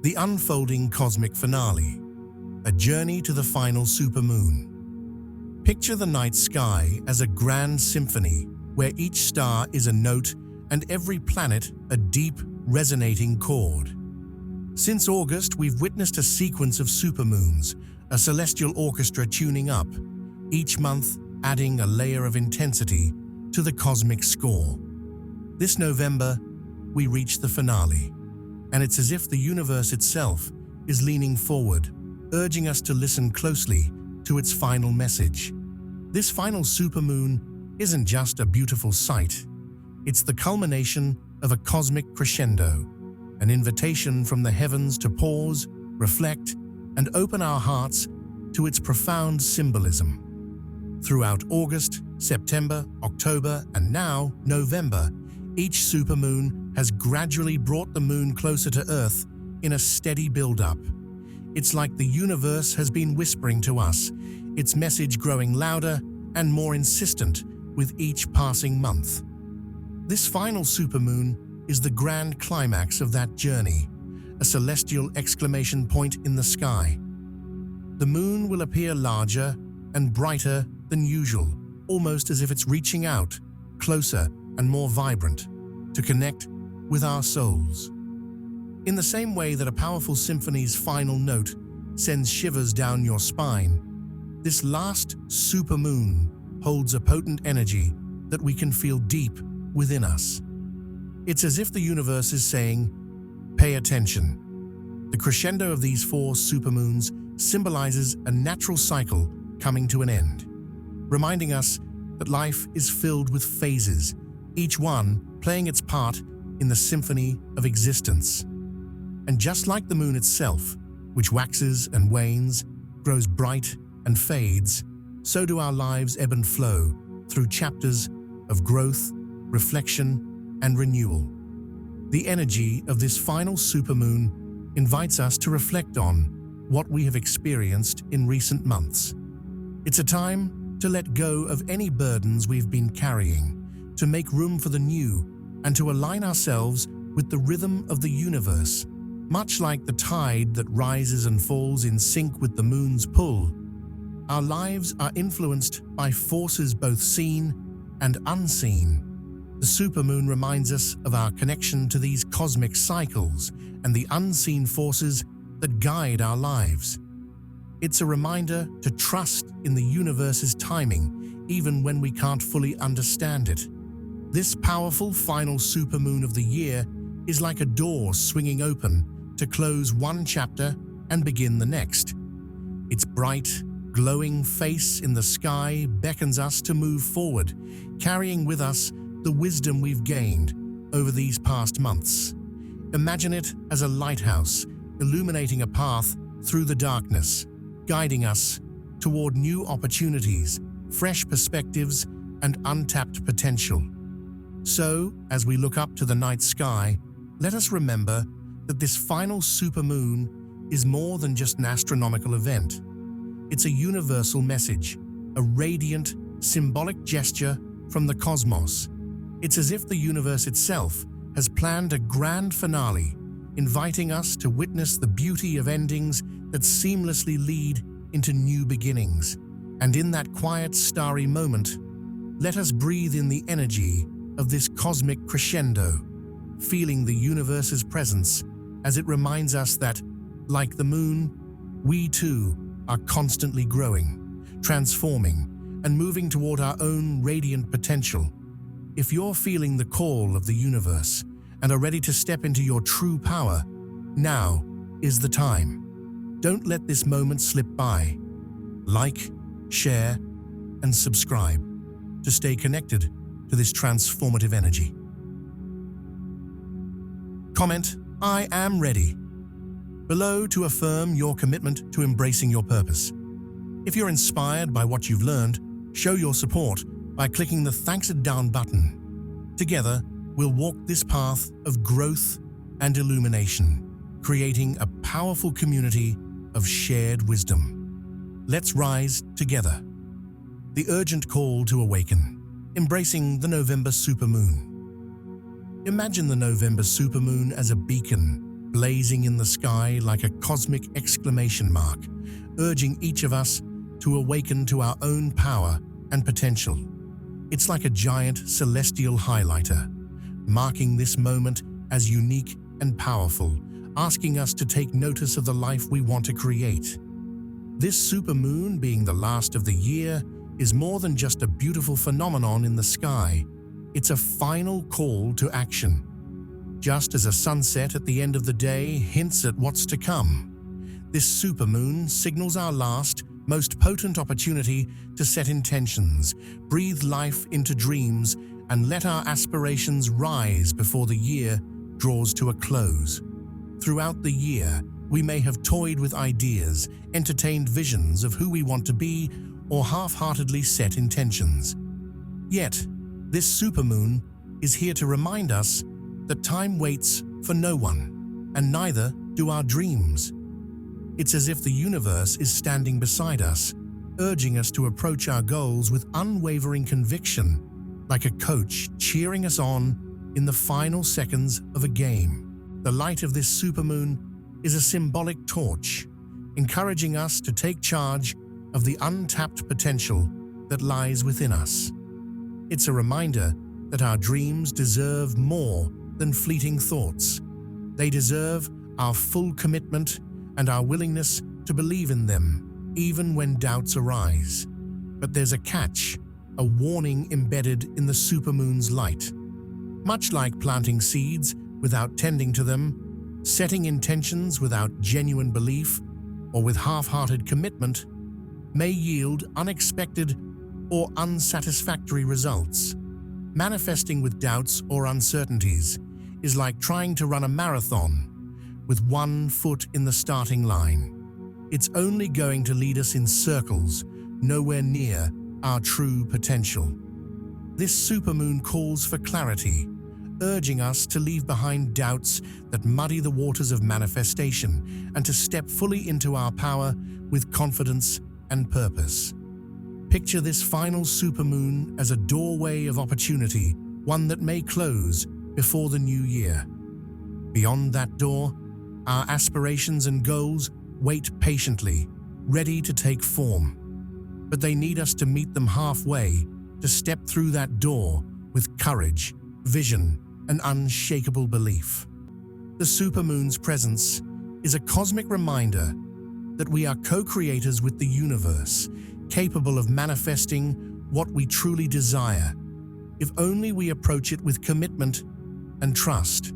The unfolding cosmic finale, a journey to the final supermoon. Picture the night sky as a grand symphony where each star is a note and every planet a deep, resonating chord. Since August, we've witnessed a sequence of supermoons, a celestial orchestra tuning up, each month adding a layer of intensity to the cosmic score. This November, we reach the finale, and it's as if the universe itself is leaning forward, urging us to listen closely to its final message. This final supermoon isn't just a beautiful sight. It's the culmination of a cosmic crescendo, an invitation from the heavens to pause, reflect, and open our hearts to its profound symbolism. Throughout August, September, October, and now November, each supermoon has gradually brought the moon closer to Earth in a steady build-up. It's like the universe has been whispering to us, its message growing louder and more insistent with each passing month. This final supermoon is the grand climax of that journey, a celestial exclamation point in the sky. The moon will appear larger and brighter than usual, almost as if it's reaching out, closer and more vibrant, to connect with our souls. In the same way that a powerful symphony's final note sends shivers down your spine, this last supermoon holds a potent energy that we can feel deep within us. It's as if the universe is saying, "Pay attention." The crescendo of these 4 supermoons symbolizes a natural cycle coming to an end, reminding us that life is filled with phases, each one playing its part in the symphony of existence. And just like the moon itself, which waxes and wanes, grows bright and fades, so do our lives ebb and flow through chapters of growth, reflection, and renewal. The energy of this final supermoon invites us to reflect on what we have experienced in recent months. It's a time to let go of any burdens we've been carrying, to make room for the new, and to align ourselves with the rhythm of the universe. Much like the tide that rises and falls in sync with the moon's pull, our lives are influenced by forces both seen and unseen. The supermoon reminds us of our connection to these cosmic cycles and the unseen forces that guide our lives. It's a reminder to trust in the universe's timing, even when we can't fully understand it. This powerful final supermoon of the year is like a door swinging open to close one chapter and begin the next. Its bright, glowing face in the sky beckons us to move forward, carrying with us the wisdom we've gained over these past months. Imagine it as a lighthouse, illuminating a path through the darkness, guiding us toward new opportunities, fresh perspectives, and untapped potential. So, as we look up to the night sky, let us remember that this final supermoon is more than just an astronomical event. It's a universal message, a radiant, symbolic gesture from the cosmos. It's as if the universe itself has planned a grand finale, inviting us to witness the beauty of endings that seamlessly lead into new beginnings. And in that quiet, starry moment, let us breathe in the energy of this cosmic crescendo, feeling the universe's presence as it reminds us that, like the moon, we too are constantly growing, transforming, and moving toward our own radiant potential. If you're feeling the call of the universe and are ready to step into your true power, now is the time. Don't let this moment slip by. Like, share, and subscribe to stay connected to this transformative energy. Comment, "I am ready," below to affirm your commitment to embracing your purpose. If you're inspired by what you've learned, show your support by clicking the Thanks It Down button. Together, we'll walk this path of growth and illumination, creating a powerful community of shared wisdom. Let's rise together. The urgent call to awaken, embracing the November supermoon. Imagine the November supermoon as a beacon, blazing in the sky like a cosmic exclamation mark, urging each of us to awaken to our own power and potential. It's like a giant celestial highlighter, marking this moment as unique and powerful, asking us to take notice of the life we want to create. This supermoon, being the last of the year, is more than just a beautiful phenomenon in the sky. It's a final call to action. Just as a sunset at the end of the day hints at what's to come, this supermoon signals our last, most potent opportunity to set intentions, breathe life into dreams, and let our aspirations rise before the year draws to a close. Throughout the year, we may have toyed with ideas, entertained visions of who we want to be, or half-heartedly set intentions. Yet, this supermoon is here to remind us that time waits for no one, and neither do our dreams. It's as if the universe is standing beside us, urging us to approach our goals with unwavering conviction, like a coach cheering us on in the final seconds of a game. The light of this supermoon is a symbolic torch, encouraging us to take charge of the untapped potential that lies within us. It's a reminder that our dreams deserve more than fleeting thoughts. They deserve our full commitment and our willingness to believe in them, even when doubts arise. But there's a catch, a warning embedded in the supermoon's light. Much like planting seeds without tending to them, setting intentions without genuine belief, or with half-hearted commitment, may yield unexpected or unsatisfactory results. Manifesting with doubts or uncertainties is like trying to run a marathon with one foot in the starting line. It's only going to lead us in circles, nowhere near our true potential. This supermoon calls for clarity, urging us to leave behind doubts that muddy the waters of manifestation and to step fully into our power with confidence and purpose. Picture this final supermoon as a doorway of opportunity, one that may close before the new year. Beyond that door, our aspirations and goals wait patiently, ready to take form. But they need us to meet them halfway, to step through that door with courage, vision, and unshakable belief. The supermoon's presence is a cosmic reminder that we are co-creators with the universe, capable of manifesting what we truly desire, if only we approach it with commitment and trust.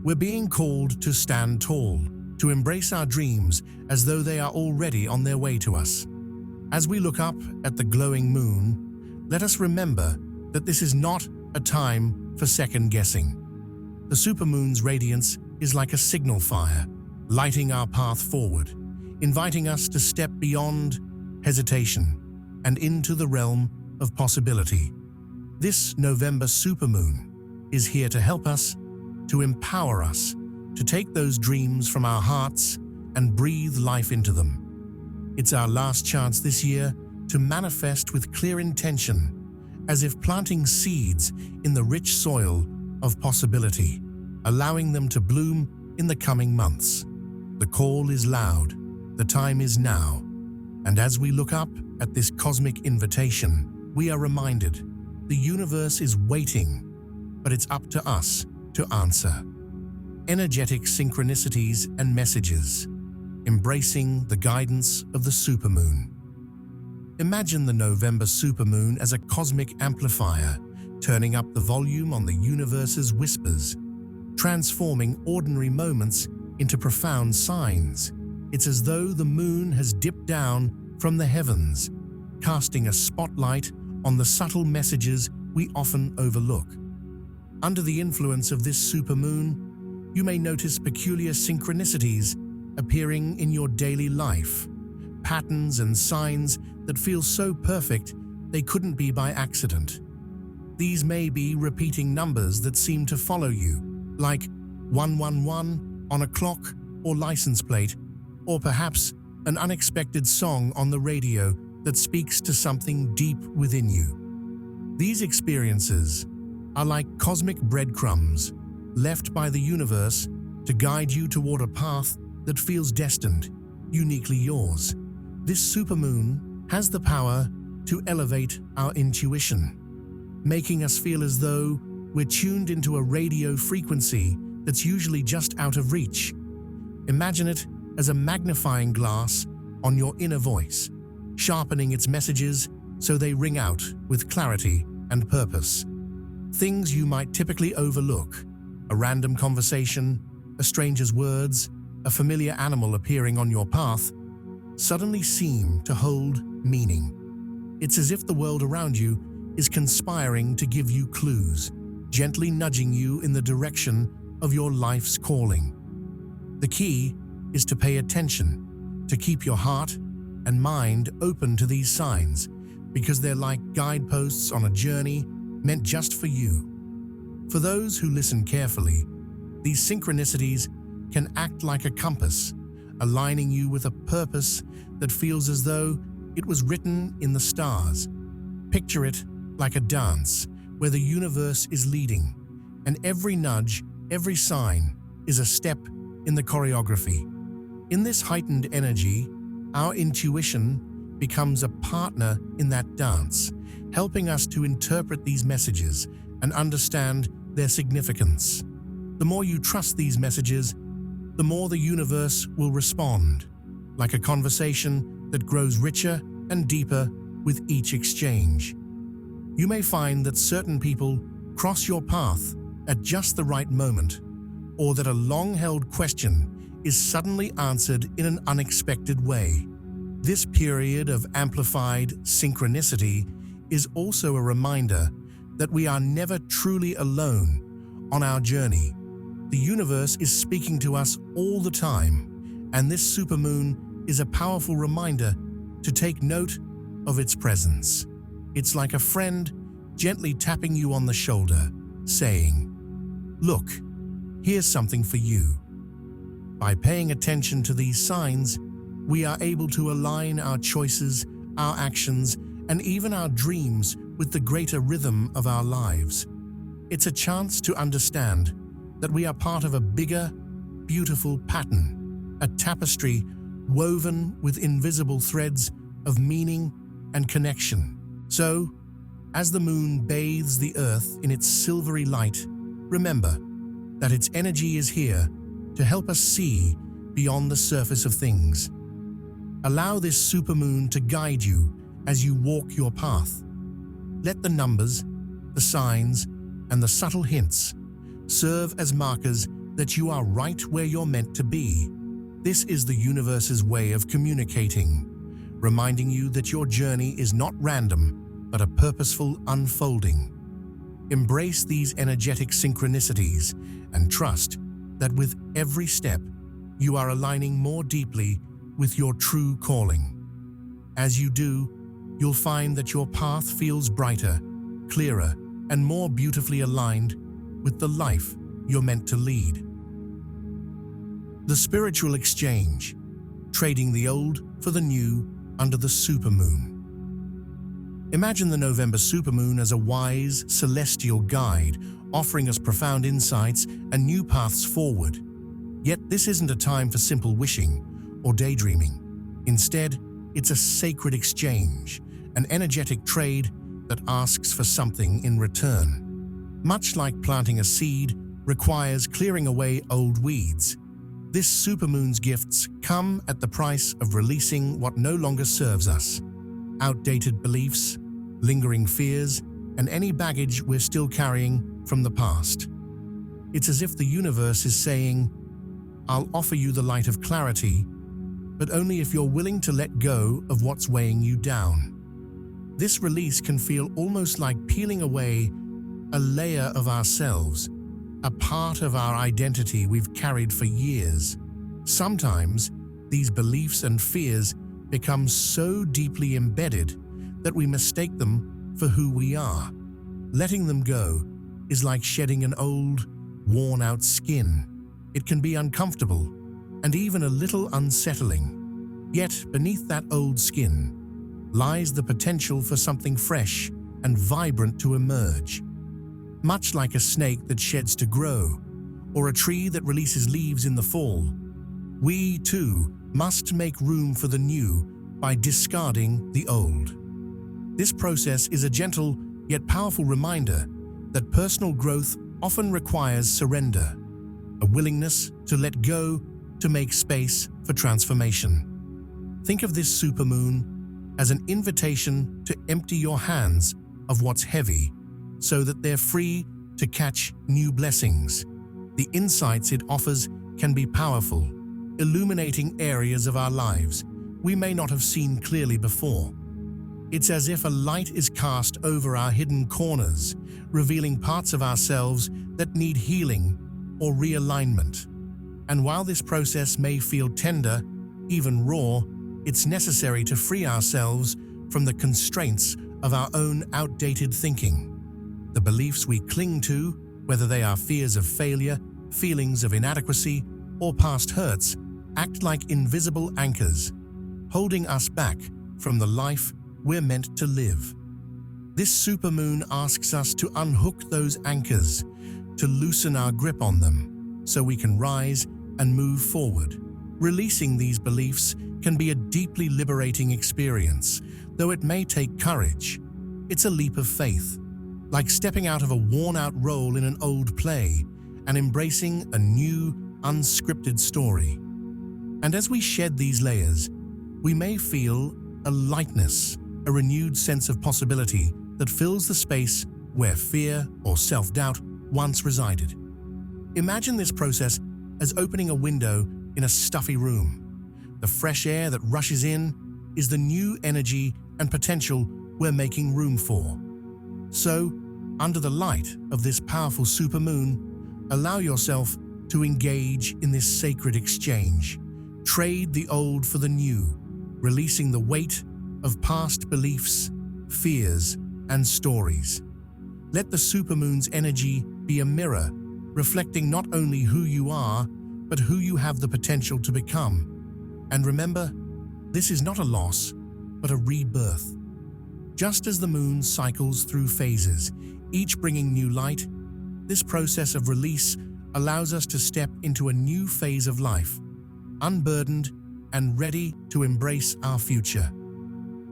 We're being called to stand tall, to embrace our dreams as though they are already on their way to us. As we look up at the glowing moon, let us remember that this is not a time for second-guessing. The supermoon's radiance is like a signal fire, lighting our path forward, inviting us to step beyond hesitation and into the realm of possibility. This November supermoon is here to help us, to empower us, to take those dreams from our hearts and breathe life into them. It's our last chance this year to manifest with clear intention, as if planting seeds in the rich soil of possibility, allowing them to bloom in the coming months. The call is loud, the time is now, and as we look up at this cosmic invitation, we are reminded the universe is waiting, but it's up to us to answer. Energetic synchronicities and messages, embracing the guidance of the supermoon. Imagine the November supermoon as a cosmic amplifier, turning up the volume on the universe's whispers, transforming ordinary moments into profound signs. It's as though the moon has dipped down from the heavens, casting a spotlight on the subtle messages we often overlook. Under the influence of this supermoon, you may notice peculiar synchronicities appearing in your daily life, patterns and signs that feel so perfect they couldn't be by accident. These may be repeating numbers that seem to follow you, like 111 on a clock or license plate, or perhaps an unexpected song on the radio that speaks to something deep within you. These experiences are like cosmic breadcrumbs left by the universe to guide you toward a path that feels destined, uniquely yours. This supermoon has the power to elevate our intuition, making us feel as though we're tuned into a radio frequency that's usually just out of reach. Imagine it as a magnifying glass on your inner voice, sharpening its messages so they ring out with clarity and purpose. Things you might typically overlook, a random conversation, a stranger's words, a familiar animal appearing on your path, suddenly seem to hold meaning. It's as if the world around you is conspiring to give you clues, gently nudging you in the direction of your life's calling. The key is to pay attention, to keep your heart and mind open to these signs, because they're like guideposts on a journey meant just for you. For those who listen carefully, these synchronicities can act like a compass, aligning you with a purpose that feels as though it was written in the stars. Picture it like a dance where the universe is leading, and every nudge, every sign is a step in the choreography. In this heightened energy, our intuition becomes a partner in that dance, helping us to interpret these messages and understand their significance. The more you trust these messages, the more the universe will respond, like a conversation that grows richer and deeper with each exchange. You may find that certain people cross your path at just the right moment, or that a long-held question is suddenly answered in an unexpected way. This period of amplified synchronicity is also a reminder that we are never truly alone on our journey. The universe is speaking to us all the time, and this supermoon is a powerful reminder to take note of its presence. It's like a friend gently tapping you on the shoulder, saying, "Look, here's something for you." By paying attention to these signs, we are able to align our choices, our actions, and even our dreams with the greater rhythm of our lives. It's a chance to understand that we are part of a bigger, beautiful pattern, a tapestry woven with invisible threads of meaning and connection. So, as the moon bathes the earth in its silvery light, remember that its energy is here to help us see beyond the surface of things. Allow this supermoon to guide you as you walk your path. Let the numbers, the signs, and the subtle hints serve as markers that you are right where you're meant to be. This is the universe's way of communicating, reminding you that your journey is not random, but a purposeful unfolding. Embrace these energetic synchronicities and trust that with every step, you are aligning more deeply with your true calling. As you do, you'll find that your path feels brighter, clearer, and more beautifully aligned with the life you're meant to lead. The spiritual exchange, trading the old for the new under the supermoon. Imagine the November supermoon as a wise, celestial guide, offering us profound insights and new paths forward. Yet this isn't a time for simple wishing or daydreaming. Instead, it's a sacred exchange, an energetic trade that asks for something in return. Much like planting a seed requires clearing away old weeds, this supermoon's gifts come at the price of releasing what no longer serves us. Outdated beliefs, lingering fears, and any baggage we're still carrying from the past. It's as if the universe is saying, "I'll offer you the light of clarity, but only if you're willing to let go of what's weighing you down." This release can feel almost like peeling away a layer of ourselves, a part of our identity we've carried for years. Sometimes, these beliefs and fears become so deeply embedded that we mistake them for who we are. Letting them go is like shedding an old, worn-out skin. It can be uncomfortable and even a little unsettling. Yet, beneath that old skin lies the potential for something fresh and vibrant to emerge. Much like a snake that sheds to grow, or a tree that releases leaves in the fall. We, too, must make room for the new by discarding the old. This process is a gentle yet powerful reminder that personal growth often requires surrender, a willingness to let go to make space for transformation. Think of this supermoon as an invitation to empty your hands of what's heavy so that they're free to catch new blessings. The insights it offers can be powerful, illuminating areas of our lives we may not have seen clearly before. It's as if a light is cast over our hidden corners, revealing parts of ourselves that need healing or realignment. And while this process may feel tender, even raw, it's necessary to free ourselves from the constraints of our own outdated thinking. The beliefs we cling to, whether they are fears of failure, feelings of inadequacy, or past hurts, act like invisible anchors, holding us back from the life we're meant to live. This supermoon asks us to unhook those anchors, to loosen our grip on them, so we can rise and move forward. Releasing these beliefs can be a deeply liberating experience, though it may take courage. It's a leap of faith, like stepping out of a worn-out role in an old play and embracing a new, unscripted story. And as we shed these layers, we may feel a lightness, a renewed sense of possibility that fills the space where fear or self-doubt once resided. Imagine this process as opening a window in a stuffy room. The fresh air that rushes in is the new energy and potential we're making room for. So, under the light of this powerful supermoon, allow yourself to engage in this sacred exchange. Trade the old for the new, releasing the weight of past beliefs, fears, and stories. Let the supermoon's energy be a mirror, reflecting not only who you are, but who you have the potential to become. And remember, this is not a loss, but a rebirth. Just as the moon cycles through phases, each bringing new light, this process of release allows us to step into a new phase of life, unburdened and ready to embrace our future.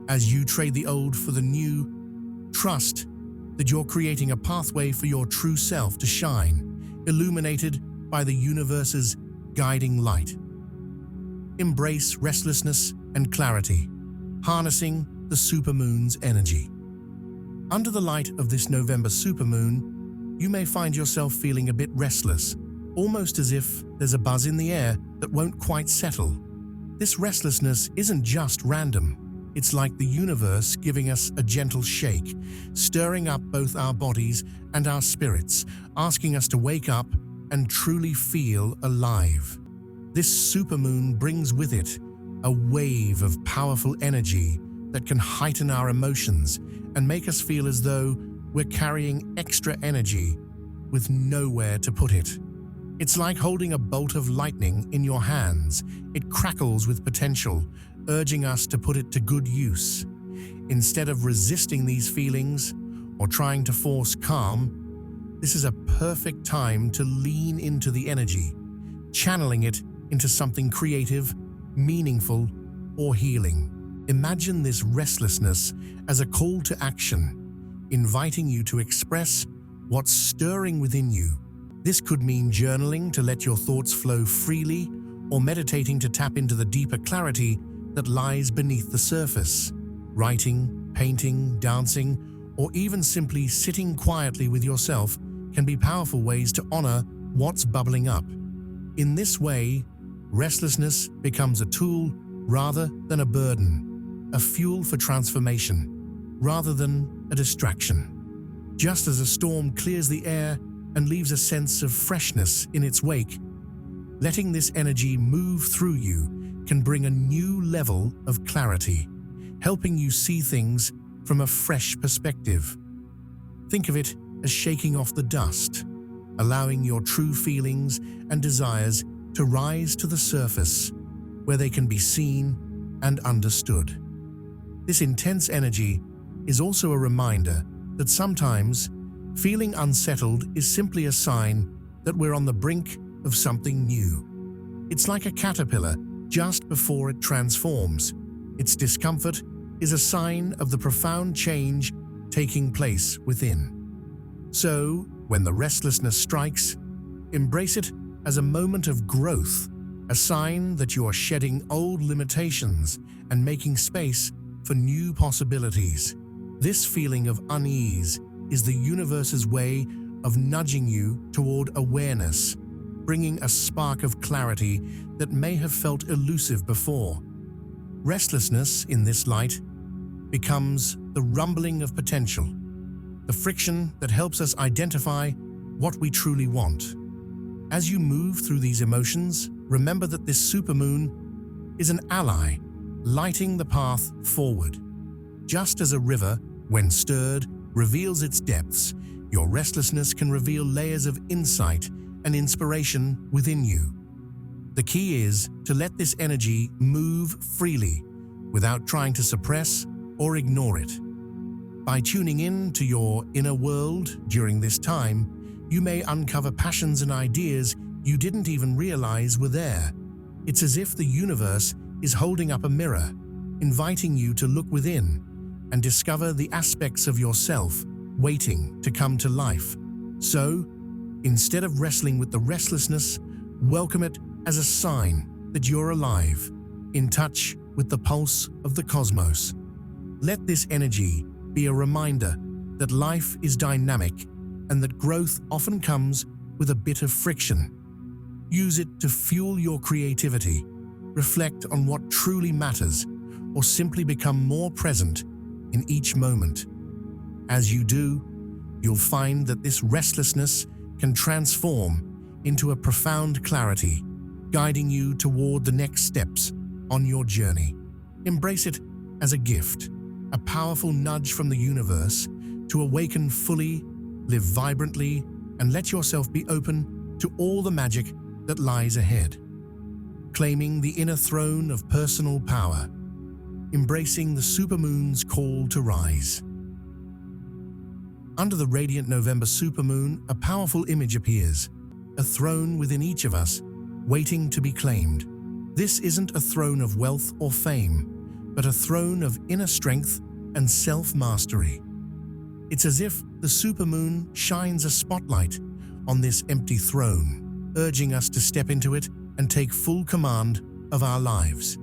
As you trade the old for the new, trust that you're creating a pathway for your true self to shine, illuminated by the universe's guiding light. Embrace restlessness and clarity, harnessing the supermoon's energy. Under the light of this November supermoon, you may find yourself feeling a bit restless, almost as if there's a buzz in the air that won't quite settle. This restlessness isn't just random. It's like the universe giving us a gentle shake, stirring up both our bodies and our spirits, asking us to wake up and truly feel alive. This supermoon brings with it a wave of powerful energy that can heighten our emotions and make us feel as though we're carrying extra energy with nowhere to put it. It's like holding a bolt of lightning in your hands. It crackles with potential, urging us to put it to good use. Instead of resisting these feelings or trying to force calm, this is a perfect time to lean into the energy, channeling it into something creative, meaningful, or healing. Imagine this restlessness as a call to action, inviting you to express what's stirring within you. This could mean journaling to let your thoughts flow freely, or meditating to tap into the deeper clarity that lies beneath the surface. Writing, painting, dancing, or even simply sitting quietly with yourself can be powerful ways to honor what's bubbling up. In this way, restlessness becomes a tool rather than a burden, a fuel for transformation rather than a distraction. Just as a storm clears the air and leaves a sense of freshness in its wake, letting this energy move through you can bring a new level of clarity, helping you see things from a fresh perspective. Think of it as shaking off the dust, allowing your true feelings and desires to rise to the surface, where they can be seen and understood. This intense energy is also a reminder that sometimes feeling unsettled is simply a sign that we're on the brink of something new. It's like a caterpillar just before it transforms. Its discomfort is a sign of the profound change taking place within. So, when the restlessness strikes, embrace it as a moment of growth, a sign that you are shedding old limitations and making space for new possibilities. This feeling of unease is the universe's way of nudging you toward awareness, bringing a spark of clarity that may have felt elusive before. Restlessness, in this light, becomes the rumbling of potential, the friction that helps us identify what we truly want. As you move through these emotions, remember that this supermoon is an ally, lighting the path forward. Just as a river, when stirred, reveals its depths, your restlessness can reveal layers of insight and inspiration within you. The key is to let this energy move freely without trying to suppress or ignore it. By tuning in to your inner world during this time, you may uncover passions and ideas you didn't even realize were there. It's as if the universe is holding up a mirror, inviting you to look within and discover the aspects of yourself waiting to come to life. So, instead of wrestling with the restlessness, welcome it as a sign that you're alive, in touch with the pulse of the cosmos. Let this energy be a reminder that life is dynamic and that growth often comes with a bit of friction. Use it to fuel your creativity, reflect on what truly matters, or simply become more present in each moment. As you do, you'll find that this restlessness can transform into a profound clarity, guiding you toward the next steps on your journey. Embrace it as a gift, a powerful nudge from the universe to awaken fully, live vibrantly, and let yourself be open to all the magic that lies ahead. Claiming the inner throne of personal power, embracing the supermoon's call to rise. Under the radiant November supermoon, a powerful image appears, a throne within each of us, waiting to be claimed. This isn't a throne of wealth or fame, but a throne of inner strength and self-mastery. It's as if the supermoon shines a spotlight on this empty throne, urging us to step into it and take full command of our lives.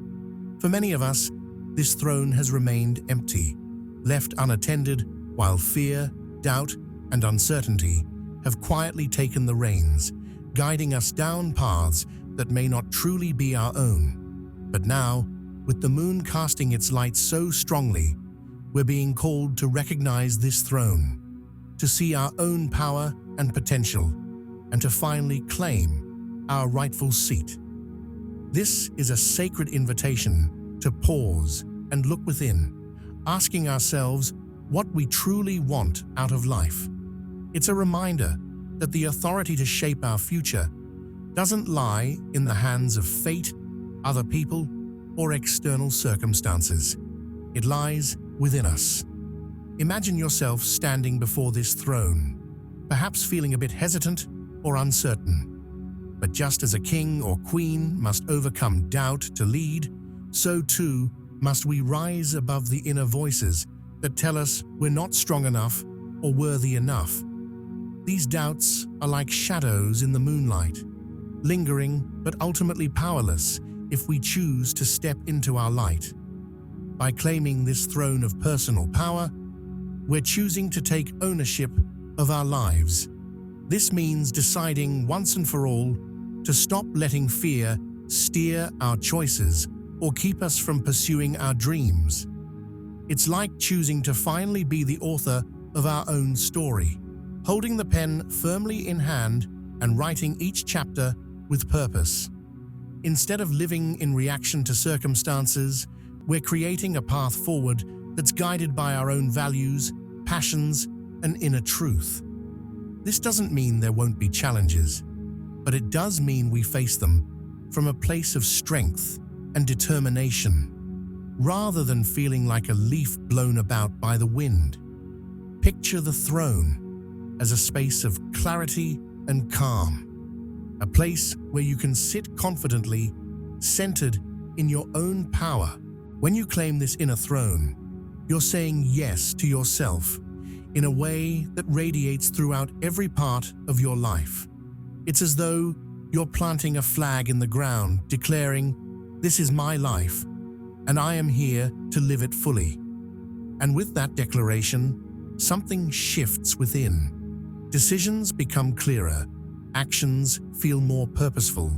For many of us, this throne has remained empty, left unattended, while fear, doubt, and uncertainty have quietly taken the reins, guiding us down paths that may not truly be our own. But now, with the moon casting its light so strongly, we're being called to recognize this throne, to see our own power and potential, and to finally claim our rightful seat. This is a sacred invitation to pause and look within, asking ourselves what we truly want out of life. It's a reminder that the authority to shape our future doesn't lie in the hands of fate, other people, or external circumstances. It lies within us. Imagine yourself standing before this throne, perhaps feeling a bit hesitant or uncertain. But just as a king or queen must overcome doubt to lead, so too must we rise above the inner voices that tell us we're not strong enough or worthy enough. These doubts are like shadows in the moonlight, lingering but ultimately powerless if we choose to step into our light. By claiming this throne of personal power, we're choosing to take ownership of our lives. This means deciding once and for all to stop letting fear steer our choices or keep us from pursuing our dreams. It's like choosing to finally be the author of our own story, holding the pen firmly in hand and writing each chapter with purpose. Instead of living in reaction to circumstances, we're creating a path forward that's guided by our own values, passions, and inner truth. This doesn't mean there won't be challenges, but it does mean we face them from a place of strength and determination, rather than feeling like a leaf blown about by the wind. Picture the throne as a space of clarity and calm, a place where you can sit confidently, centered in your own power. When you claim this inner throne, you're saying yes to yourself in a way that radiates throughout every part of your life. It's as though you're planting a flag in the ground, declaring, "This is my life, and I am here to live it fully." And with that declaration, something shifts within. Decisions become clearer, actions feel more purposeful,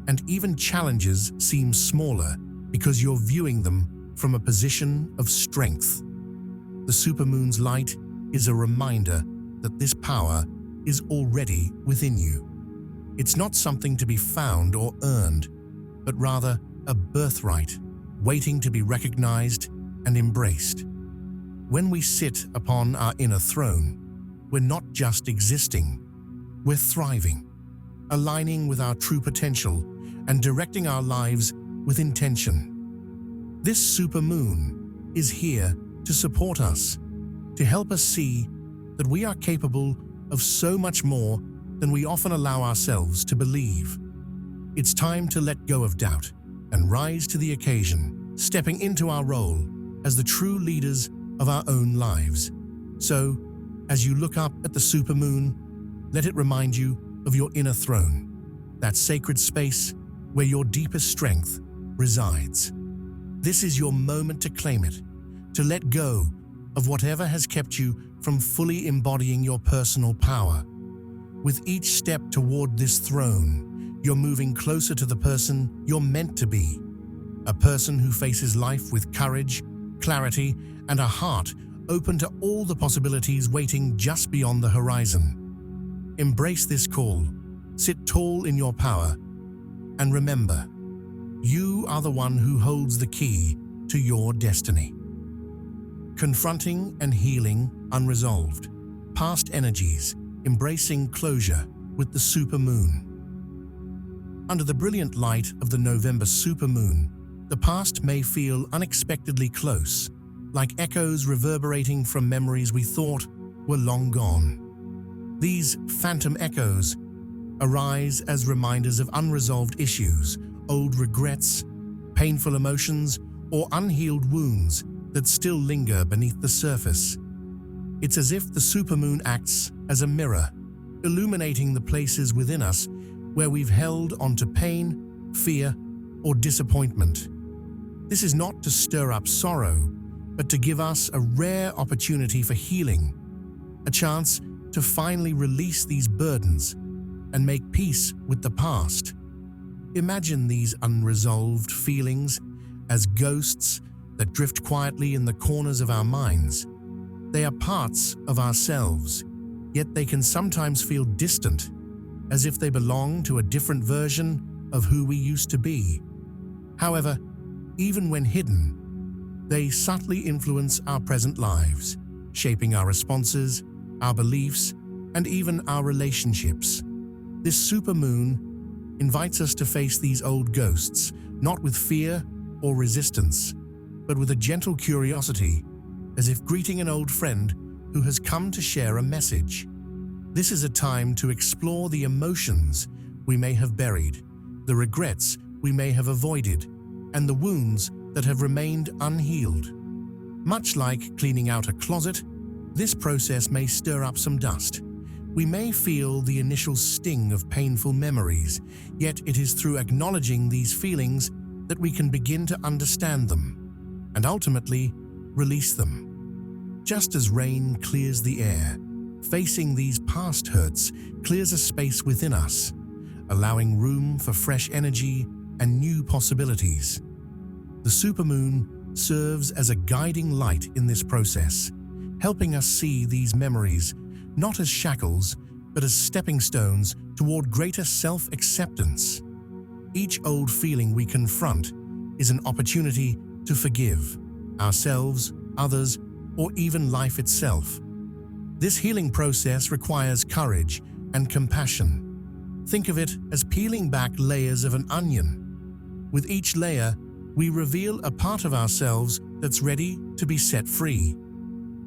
and even challenges seem smaller because you're viewing them from a position of strength. The supermoon's light is a reminder that this power is already within you. It's not something to be found or earned, but rather a birthright, waiting to be recognized and embraced. When we sit upon our inner throne, we're not just existing, we're thriving, aligning with our true potential and directing our lives with intention. This supermoon is here to support us, to help us see that we are capable of so much more than we often allow ourselves to believe. It's time to let go of doubt and rise to the occasion, stepping into our role as the true leaders of our own lives. So, as you look up at the supermoon, let it remind you of your inner throne, that sacred space where your deepest strength resides. This is your moment to claim it, to let go of whatever has kept you from fully embodying your personal power. With each step toward this throne, you're moving closer to the person you're meant to be, a person who faces life with courage, clarity, and a heart open to all the possibilities waiting just beyond the horizon. Embrace this call, sit tall in your power, and remember, you are the one who holds the key to your destiny. Confronting and healing unresolved past energies, embracing closure with the supermoon. Under the brilliant light of the November supermoon, the past may feel unexpectedly close, like echoes reverberating from memories we thought were long gone. These phantom echoes arise as reminders of unresolved issues, old regrets, painful emotions, or unhealed wounds that still linger beneath the surface. It's as if the supermoon acts as a mirror, illuminating the places within us where we've held onto pain, fear, or disappointment. This is not to stir up sorrow, but to give us a rare opportunity for healing, a chance to finally release these burdens and make peace with the past. Imagine these unresolved feelings as ghosts that drift quietly in the corners of our minds. They are parts of ourselves, yet they can sometimes feel distant, as if they belong to a different version of who we used to be. However, even when hidden, they subtly influence our present lives, shaping our responses, our beliefs, and even our relationships. This supermoon invites us to face these old ghosts, not with fear or resistance, but with a gentle curiosity, as if greeting an old friend who has come to share a message. This is a time to explore the emotions we may have buried, the regrets we may have avoided, and the wounds that have remained unhealed. Much like cleaning out a closet, this process may stir up some dust. We may feel the initial sting of painful memories, yet it is through acknowledging these feelings that we can begin to understand them and ultimately release them. Just as rain clears the air, facing these past hurts clears a space within us, allowing room for fresh energy and new possibilities. The supermoon serves as a guiding light in this process, helping us see these memories not as shackles, but as stepping stones toward greater self-acceptance. Each old feeling we confront is an opportunity to forgive ourselves, others, or even life itself. This healing process requires courage and compassion. Think of it as peeling back layers of an onion. With each layer, we reveal a part of ourselves that's ready to be set free.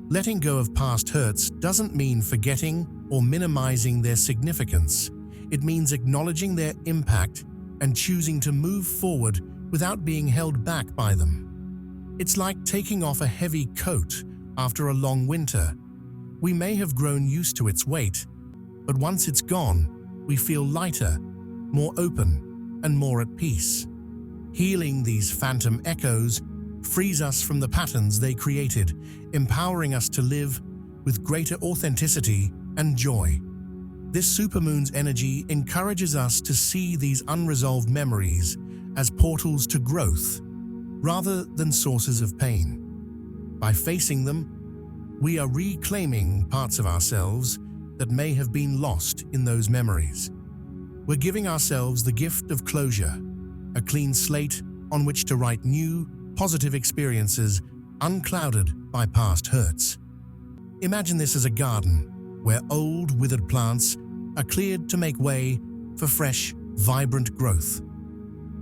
Letting go of past hurts doesn't mean forgetting or minimizing their significance. It means acknowledging their impact and choosing to move forward without being held back by them. It's like taking off a heavy coat after a long winter. We may have grown used to its weight, but once it's gone, we feel lighter, more open, and more at peace. Healing these phantom echoes frees us from the patterns they created, empowering us to live with greater authenticity and joy. This supermoon's energy encourages us to see these unresolved memories as portals to growth, rather than sources of pain. By facing them, we are reclaiming parts of ourselves that may have been lost in those memories. We're giving ourselves the gift of closure, a clean slate on which to write new, positive experiences unclouded by past hurts. Imagine this as a garden where old, withered plants are cleared to make way for fresh, vibrant growth.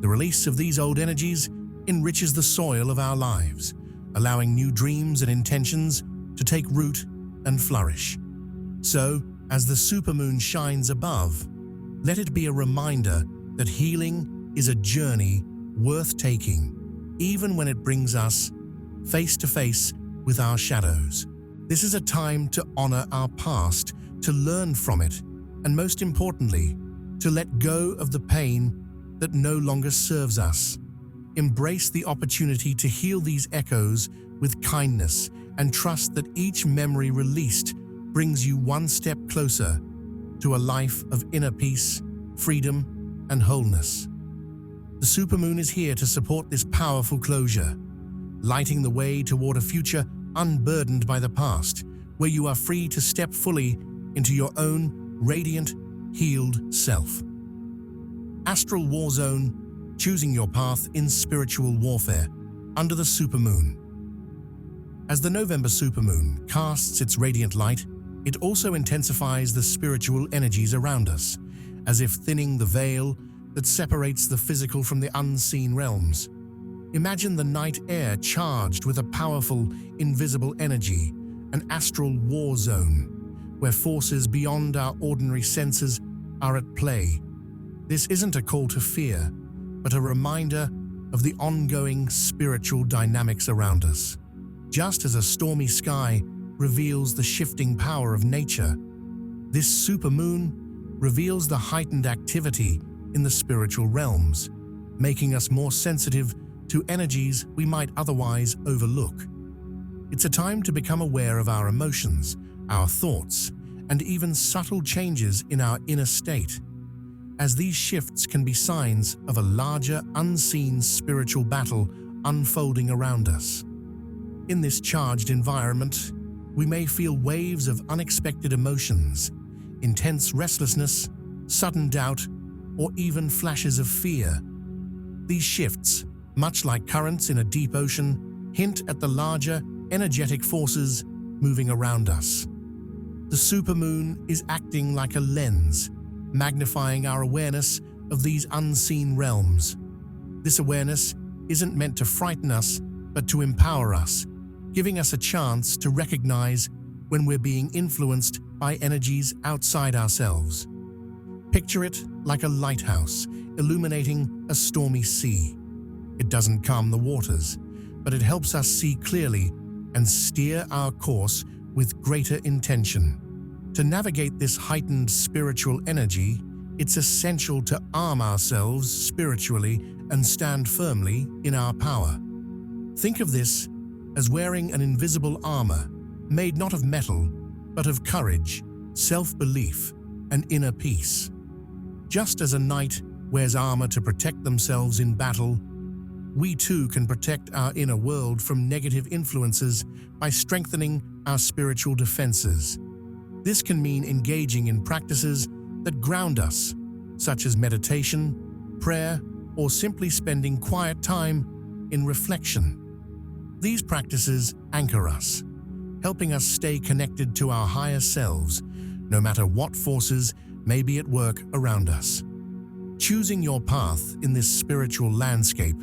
The release of these old energies enriches the soil of our lives, allowing new dreams and intentions to take root and flourish. So, as the supermoon shines above, let it be a reminder that healing is a journey worth taking, even when it brings us face to face with our shadows. This is a time to honor our past, to learn from it, and most importantly, to let go of the pain that no longer serves us. Embrace the opportunity to heal these echoes with kindness and trust that each memory released brings you one step closer to a life of inner peace, freedom, and wholeness. The supermoon is here to support this powerful closure, lighting the way toward a future unburdened by the past, where you are free to step fully into your own radiant, healed self. Astral War Zone, choosing your path in spiritual warfare under the supermoon. As the November supermoon casts its radiant light, it also intensifies the spiritual energies around us, as if thinning the veil that separates the physical from the unseen realms. Imagine the night air charged with a powerful, invisible energy, an astral war zone, where forces beyond our ordinary senses are at play. This isn't a call to fear, but a reminder of the ongoing spiritual dynamics around us. Just as a stormy sky reveals the shifting power of nature, this supermoon reveals the heightened activity in the spiritual realms, making us more sensitive to energies we might otherwise overlook. It's a time to become aware of our emotions, our thoughts, and even subtle changes in our inner state, as these shifts can be signs of a larger, unseen spiritual battle unfolding around us. In this charged environment, we may feel waves of unexpected emotions, intense restlessness, sudden doubt, or even flashes of fear. These shifts, much like currents in a deep ocean, hint at the larger, energetic forces moving around us. The supermoon is acting like a lens, magnifying our awareness of these unseen realms. This awareness isn't meant to frighten us, but to empower us, giving us a chance to recognize when we're being influenced by energies outside ourselves. Picture it like a lighthouse illuminating a stormy sea. It doesn't calm the waters, but it helps us see clearly and steer our course with greater intention. To navigate this heightened spiritual energy, it's essential to arm ourselves spiritually and stand firmly in our power. Think of this as wearing an invisible armor, made not of metal, but of courage, self-belief, and inner peace. Just as a knight wears armor to protect themselves in battle, we too can protect our inner world from negative influences by strengthening our spiritual defenses. This can mean engaging in practices that ground us, such as meditation, prayer, or simply spending quiet time in reflection. These practices anchor us, helping us stay connected to our higher selves, no matter what forces may be at work around us. Choosing your path in this spiritual landscape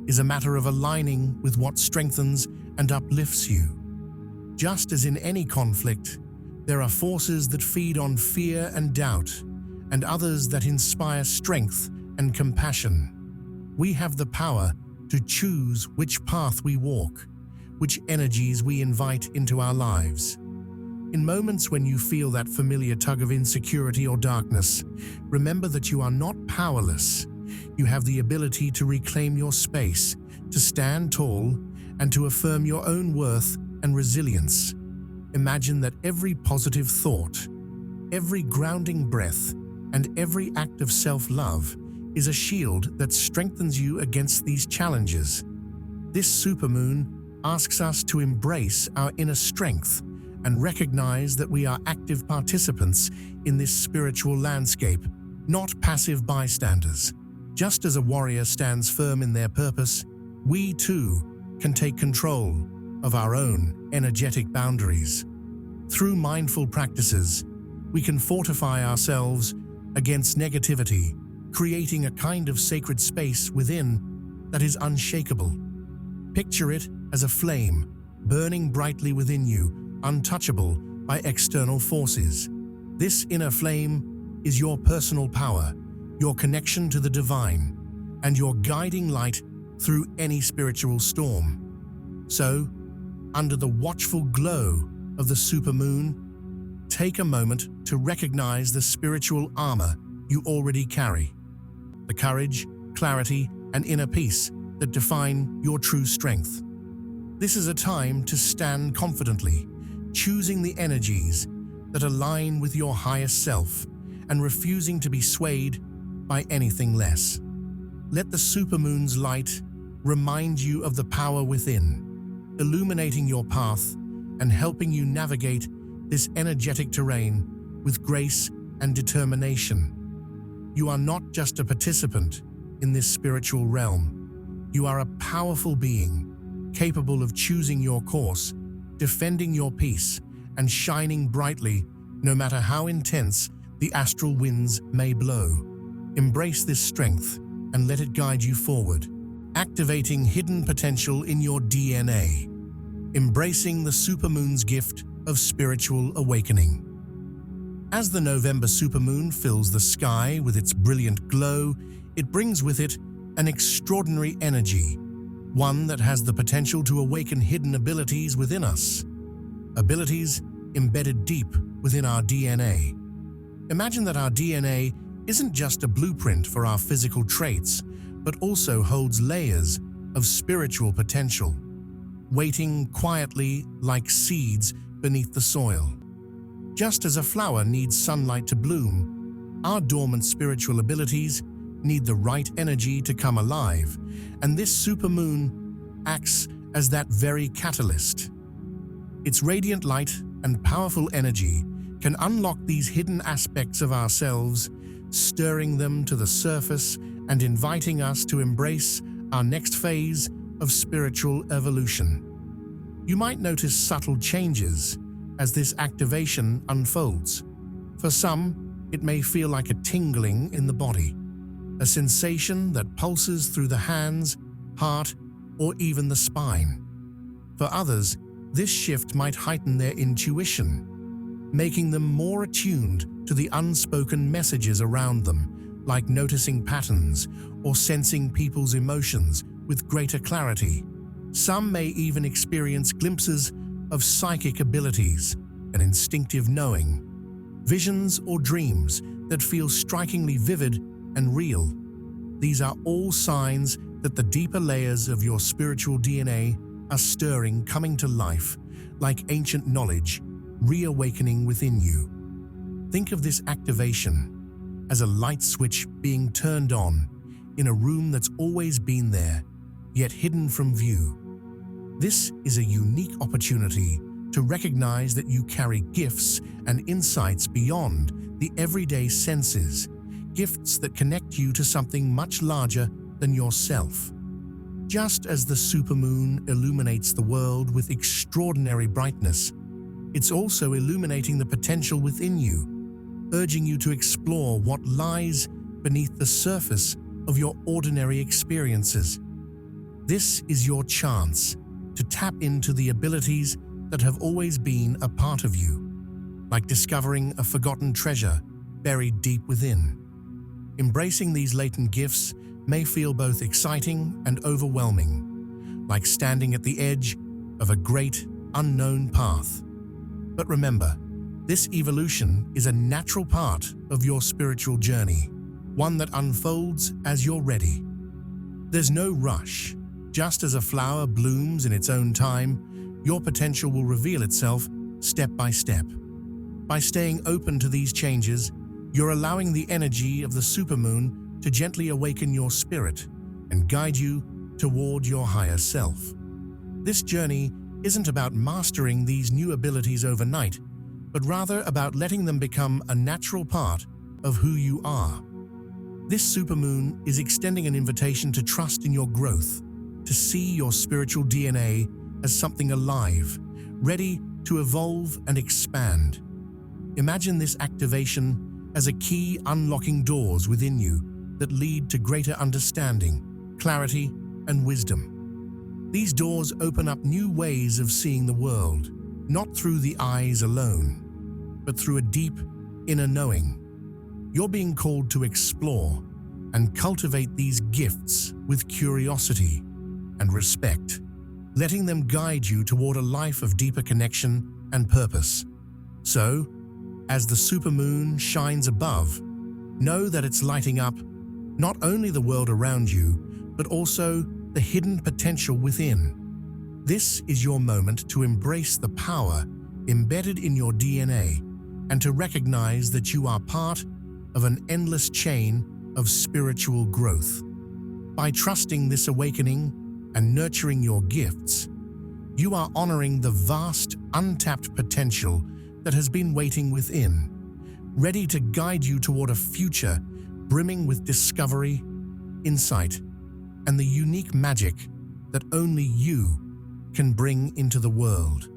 is a matter of aligning with what strengthens and uplifts you. Just as in any conflict, there are forces that feed on fear and doubt, and others that inspire strength and compassion. We have the power to choose which path we walk, which energies we invite into our lives. In moments when you feel that familiar tug of insecurity or darkness, remember that you are not powerless. You have the ability to reclaim your space, to stand tall, and to affirm your own worth and resilience. Imagine that every positive thought, every grounding breath, and every act of self-love is a shield that strengthens you against these challenges. This supermoon asks us to embrace our inner strength and recognize that we are active participants in this spiritual landscape, not passive bystanders. Just as a warrior stands firm in their purpose, we too can take control of our own energetic boundaries. Through mindful practices, we can fortify ourselves against negativity, creating a kind of sacred space within that is unshakable. Picture it as a flame burning brightly within you, untouchable by external forces. This inner flame is your personal power, your connection to the divine, and your guiding light through any spiritual storm. So, under the watchful glow of the supermoon, take a moment to recognize the spiritual armor you already carry, the courage, clarity, and inner peace that define your true strength. This is a time to stand confidently, choosing the energies that align with your highest self and refusing to be swayed by anything less. Let the supermoon's light remind you of the power within, illuminating your path and helping you navigate this energetic terrain with grace and determination. You are not just a participant in this spiritual realm. You are a powerful being, capable of choosing your course, defending your peace, and shining brightly no matter how intense the astral winds may blow. Embrace this strength and let it guide you forward, activating hidden potential in your DNA, embracing the supermoon's gift of spiritual awakening. As the November supermoon fills the sky with its brilliant glow, it brings with it an extraordinary energy, one that has the potential to awaken hidden abilities within us, abilities embedded deep within our DNA. Imagine that our DNA isn't just a blueprint for our physical traits, but also holds layers of spiritual potential, waiting quietly like seeds beneath the soil. Just as a flower needs sunlight to bloom, our dormant spiritual abilities need the right energy to come alive, and this supermoon acts as that very catalyst. Its radiant light and powerful energy can unlock these hidden aspects of ourselves, stirring them to the surface and inviting us to embrace our next phase of spiritual evolution. You might notice subtle changes as this activation unfolds. For some, it may feel like a tingling in the body, a sensation that pulses through the hands, heart, or even the spine. For others, this shift might heighten their intuition, making them more attuned to the unspoken messages around them, like noticing patterns or sensing people's emotions with greater clarity. Some may even experience glimpses of psychic abilities, an instinctive knowing, visions or dreams that feel strikingly vivid and real. These are all signs that the deeper layers of your spiritual DNA are stirring, coming to life, like ancient knowledge, reawakening within you. Think of this activation as a light switch being turned on in a room that's always been there, yet hidden from view. This is a unique opportunity to recognize that you carry gifts and insights beyond the everyday senses, gifts that connect you to something much larger than yourself. Just as the supermoon illuminates the world with extraordinary brightness, it's also illuminating the potential within you, urging you to explore what lies beneath the surface of your ordinary experiences. This is your chance to tap into the abilities that have always been a part of you, like discovering a forgotten treasure, buried deep within. Embracing these latent gifts may feel both exciting and overwhelming, like standing at the edge of a great, unknown path. But remember, this evolution is a natural part of your spiritual journey, one that unfolds as you're ready. There's no rush. Just as a flower blooms in its own time, your potential will reveal itself step by step. By staying open to these changes, you're allowing the energy of the supermoon to gently awaken your spirit and guide you toward your higher self. This journey isn't about mastering these new abilities overnight, but rather about letting them become a natural part of who you are. This supermoon is extending an invitation to trust in your growth, to see your spiritual DNA as something alive, ready to evolve and expand. Imagine this activation as a key unlocking doors within you that lead to greater understanding, clarity, and wisdom. These doors open up new ways of seeing the world, not through the eyes alone, but through a deep inner knowing. You're being called to explore and cultivate these gifts with curiosity and respect, letting them guide you toward a life of deeper connection and purpose. So, as the supermoon shines above, know that it's lighting up not only the world around you, but also the hidden potential within. This is your moment to embrace the power embedded in your DNA and to recognize that you are part of an endless chain of spiritual growth. By trusting this awakening and nurturing your gifts, you are honoring the vast, untapped potential that has been waiting within, ready to guide you toward a future brimming with discovery, insight, and the unique magic that only you can bring into the world.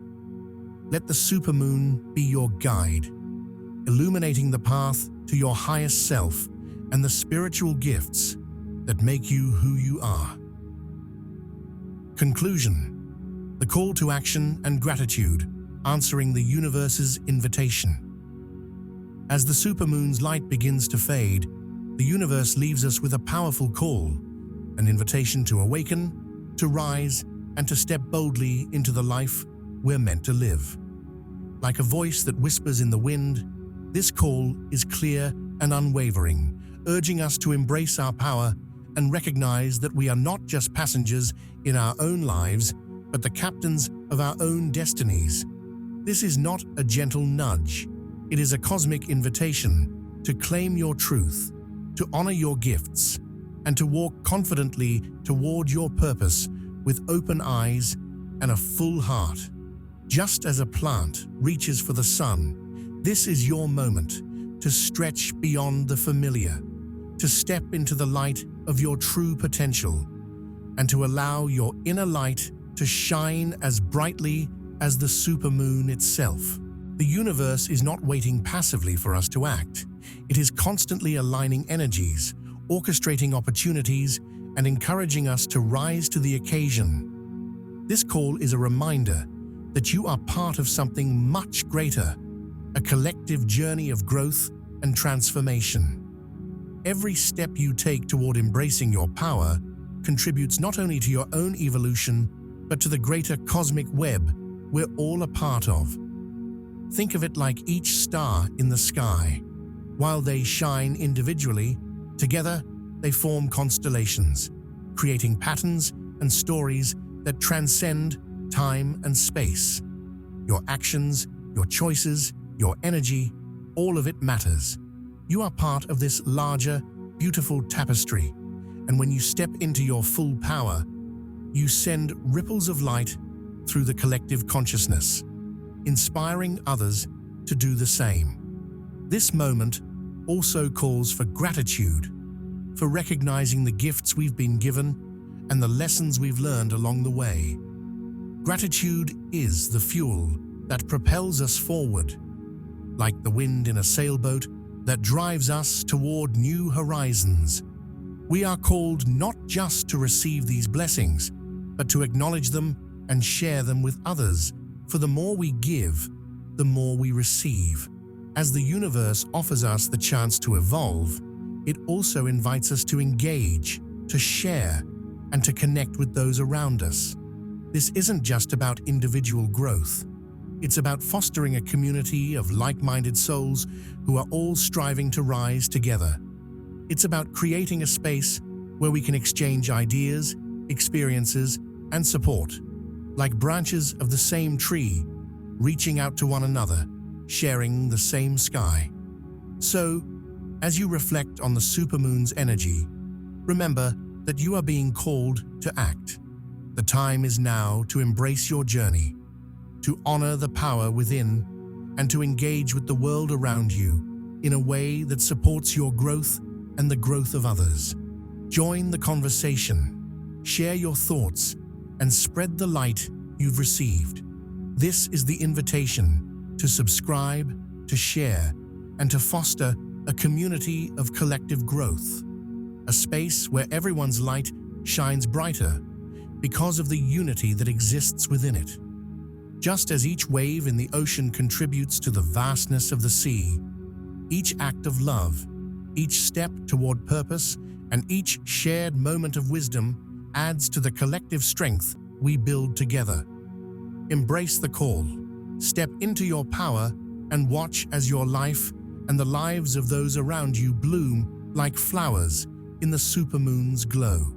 Let the supermoon be your guide, illuminating the path to your highest self and the spiritual gifts that make you who you are. Conclusion: the call to action and gratitude, answering the universe's invitation. As the supermoon's light begins to fade, the universe leaves us with a powerful call, an invitation to awaken, to rise, and to step boldly into the life we're meant to live. Like a voice that whispers in the wind, this call is clear and unwavering, urging us to embrace our power and recognize that we are not just passengers in our own lives, but the captains of our own destinies. This is not a gentle nudge. It is a cosmic invitation to claim your truth, to honor your gifts, and to walk confidently toward your purpose with open eyes and a full heart. Just as a plant reaches for the sun, this is your moment to stretch beyond the familiar, to step into the light of your true potential, and to allow your inner light to shine as brightly as the supermoon itself. The universe is not waiting passively for us to act. It is constantly aligning energies, orchestrating opportunities, and encouraging us to rise to the occasion. This call is a reminder that you are part of something much greater, a collective journey of growth and transformation. Every step you take toward embracing your power contributes not only to your own evolution, but to the greater cosmic web we're all a part of. Think of it like each star in the sky. While they shine individually, together they form constellations, creating patterns and stories that transcend time and space. Your actions, your choices, your energy, all of it matters. You are part of this larger, beautiful tapestry, and when you step into your full power, you send ripples of light through the collective consciousness, inspiring others to do the same. This moment also calls for gratitude, for recognizing the gifts we've been given and the lessons we've learned along the way. Gratitude is the fuel that propels us forward, like the wind in a sailboat that drives us toward new horizons. We are called not just to receive these blessings, but to acknowledge them and share them with others, for the more we give, the more we receive, As the universe offers us the chance to evolve, it also invites us to engage, to share, and to connect with those around us. This isn't just about individual growth. It's about fostering a community of like-minded souls who are all striving to rise together. It's about creating a space where we can exchange ideas, experiences, and support, like branches of the same tree, reaching out to one another, sharing the same sky. So, as you reflect on the supermoon's energy, remember that you are being called to act. The time is now to embrace your journey, to honor the power within, and to engage with the world around you in a way that supports your growth and the growth of others. Join the conversation, share your thoughts, and spread the light you've received. This is the invitation to subscribe, to share, and to foster a community of collective growth, a space where everyone's light shines brighter because of the unity that exists within it. Just as each wave in the ocean contributes to the vastness of the sea, each act of love, each step toward purpose, and each shared moment of wisdom adds to the collective strength we build together. Embrace the call, step into your power, and watch as your life and the lives of those around you bloom like flowers in the supermoon's glow.